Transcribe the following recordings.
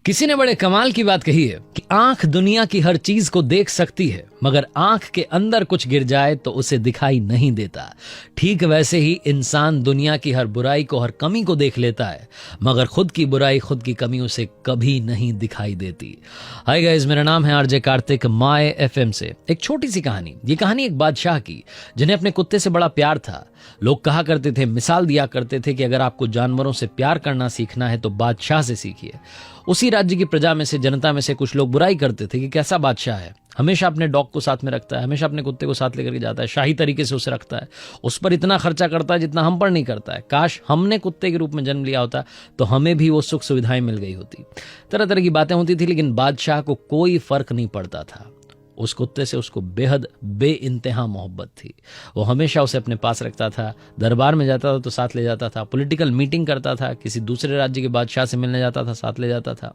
किसी ने बड़े कमाल की बात कही है कि आंख दुनिया की हर चीज को देख सकती है, मगर आंख के अंदर कुछ गिर जाए तो उसे दिखाई नहीं देता। ठीक वैसे ही इंसान दुनिया की हर बुराई को, हर कमी को देख लेता है, मगर खुद की बुराई, खुद की कमी उसे कभी नहीं दिखाई देती। हाय गाइस, मेरा नाम है आरजे कार्तिक, माय एफएम से एक छोटी सी कहानी। ये कहानी एक बादशाह की, जिन्हें अपने कुत्ते से बड़ा प्यार था। लोग कहा करते थे, मिसाल दिया करते थे कि अगर आपको जानवरों से प्यार करना सीखना है तो बादशाह से सीखिए। उसी राज्य की प्रजा में से, जनता में से कुछ लोग बुराई करते थे कि कैसा बादशाह है, हमेशा अपने डॉग को साथ में रखता है, हमेशा अपने कुत्ते को साथ लेकर के जाता है, शाही तरीके से उसे रखता है, उस पर इतना खर्चा करता है जितना हम पर नहीं करता है। काश हमने कुत्ते के रूप में जन्म लिया होता तो हमें भी वो सुख सुविधाएं मिल गई होती। तरह तरह की बातें होती थी, लेकिन बादशाह को कोई फर्क नहीं पड़ता था। उस कुत्ते से उसको बेहद बेइंतहा मोहब्बत थी। वो हमेशा उसे अपने पास रखता था, दरबार में जाता था तो साथ ले जाता था, पॉलिटिकल मीटिंग करता था, किसी दूसरे राज्य के बादशाह से मिलने जाता था, साथ ले जाता था।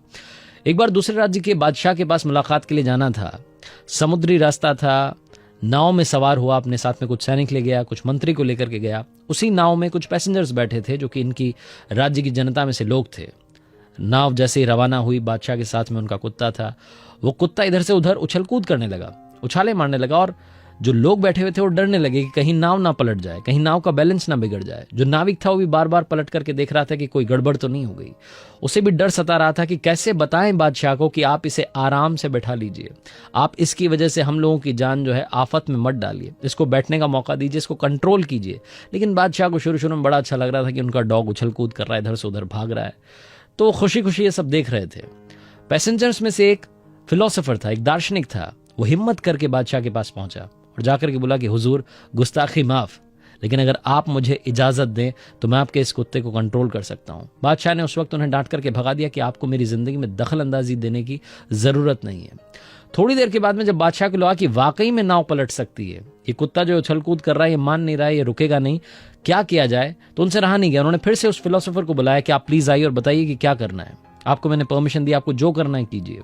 एक बार दूसरे राज्य के बादशाह के पास मुलाकात के लिए जाना था, समुद्री रास्ता था, नाव में सवार हुआ, अपने साथ में कुछ सैनिक ले गया, कुछ मंत्री को लेकर के गया। उसी नाव में कुछ पैसेंजर्स बैठे थे जो कि इनकी राज्य की जनता में से लोग थे। नाव जैसे ही रवाना हुई, बादशाह के साथ में उनका कुत्ता था। वो कुत्ता इधर से उधर उछल कूद करने लगा, उछाले मारने लगा, और जो लोग बैठे हुए थे वो डरने लगे कि कहीं नाव ना पलट जाए, कहीं नाव का बैलेंस ना बिगड़ जाए। जो नाविक था वो भी बार बार पलट करके देख रहा था कि कोई गड़बड़ तो नहीं हो गई। उसे भी डर सता रहा था कि कैसे बताएं बादशाह को कि आप इसे आराम से बैठा लीजिए, आप इसकी वजह से हम लोगों की जान जो है आफत में मत डालिए, इसको बैठने का मौका दीजिए, इसको कंट्रोल कीजिए। लेकिन बादशाह को शुरू शुरू में बड़ा अच्छा लग रहा था कि उनका डॉग उछल कूद कर रहा है, इधर से उधर भाग रहा है, तो खुशी खुशी ये सब देख रहे थे। पैसेंजर्स में से एक फिलोसोफर था, एक दार्शनिक था। वो हिम्मत करके बादशाह के पास पहुंचा और जाकर के बोला कि हुजूर, गुस्ताखी माफ, लेकिन अगर आप मुझे इजाजत दें तो मैं आपके इस कुत्ते को कंट्रोल कर सकता हूं। बादशाह ने उस वक्त उन्हें डांट करके भगा दिया कि आपको मेरी जिंदगी में दखल अंदाजी देने की जरूरत नहीं है। थोड़ी देर के बाद में जब बादशाह को लगा कि वाकई में नाव पलट सकती है, ये कुत्ता जो उछल कूद कर रहा है ये मान नहीं रहा है, ये रुकेगा नहीं, क्या किया जाए, तो उनसे रहा नहीं गया। उन्होंने फिर से उस फिलोसोफर को बुलाया कि आप प्लीज आइए और बताइए कि क्या करना है। आपको मैंने परमिशन दी, आपको जो करना है कीजिए।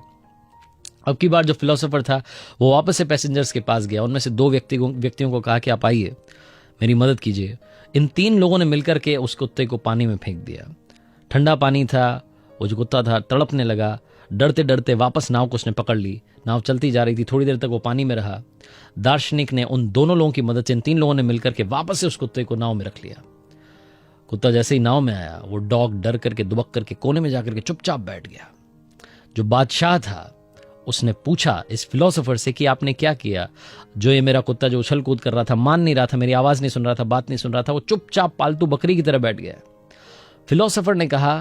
अब की बार जो फिलोसोफर था वो वापस से पैसेंजर्स के पास गया। उनमें से दो व्यक्तियों को कहा कि आप आइए, मेरी मदद कीजिए। इन तीन लोगों ने मिलकर के उस कुत्ते को पानी में फेंक दिया। ठंडा पानी था, वो जो कुत्ता था तड़पने लगा। डरते डरते वापस नाव को उसने पकड़ ली। नाव चलती जा रही थी, थोड़ी देर तक वो पानी में रहा। दार्शनिक ने उन दोनों लोगों की मदद से, इन तीन लोगों ने मिलकर के वापस से उस कुत्ते को नाव में रख लिया। कुत्ता जैसे ही नाव में आया, वो डॉग डर करके, दुबक करके कोने में जाकर के चुपचाप बैठ गया। जो बादशाह था उसने पूछा इस फिलोसोफर से कि आपने क्या किया? जो ये मेरा कुत्ता जो उछल कूद कर रहा था, मान नहीं रहा था, मेरी आवाज नहीं सुन रहा था, बात नहीं सुन रहा था, वो चुपचाप पालतू बकरी की तरह बैठ गया। फिलोसोफर ने कहा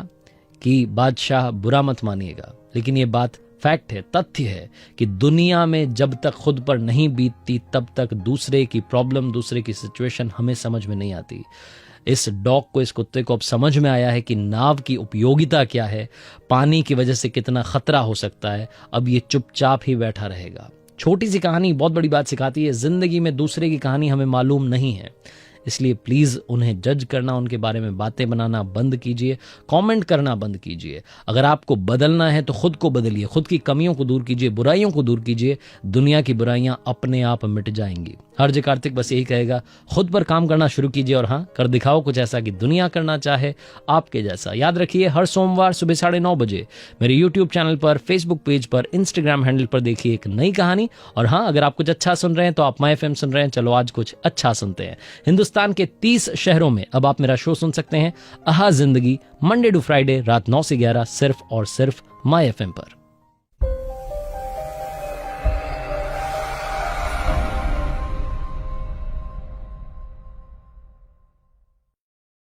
कि बादशाह, बुरा मत मानिएगा, लेकिन ये बात फैक्ट है, तथ्य है कि दुनिया में जब तक खुद पर नहीं बीतती तब तक दूसरे की प्रॉब्लम, दूसरे की सिचुएशन हमें समझ में नहीं आती। इस डॉग को, इस कुत्ते को अब समझ में आया है कि नाव की उपयोगिता क्या है, पानी की वजह से कितना खतरा हो सकता है। अब ये चुपचाप ही बैठा रहेगा। छोटी सी कहानी बहुत बड़ी बात सिखाती है। जिंदगी में दूसरे की कहानी हमें मालूम नहीं है, इसलिए प्लीज उन्हें जज करना, उनके बारे में बातें बनाना बंद कीजिए, कमेंट करना बंद कीजिए। अगर आपको बदलना है तो खुद को बदलिए, खुद की कमियों को दूर कीजिए, बुराइयों को दूर कीजिए। दुनिया की बुराइयां अपने आप मिट जाएंगी। आरजे कार्तिक बस यही कहेगा, खुद पर काम करना शुरू कीजिए और हाँ, कर दिखाओ कुछ ऐसा कि दुनिया करना चाहे आपके जैसा। याद रखिए, हर सोमवार सुबह 9:30 बजे मेरे यूट्यूब चैनल पर, फेसबुक पेज पर, इंस्टाग्राम हैंडल पर देखिए एक नई कहानी। और हाँ, अगर आप कुछ अच्छा सुन रहे हैं तो आप माय एफएम सुन रहे हैं, चलो आज कुछ अच्छा सुनते हैं। हिंदुस्तान के 30 शहरों में अब आप मेरा शो सुन सकते हैं, आहा जिंदगी, मंडे टू फ्राइडे रात 9 से 11, सिर्फ और सिर्फ माय एफएम पर।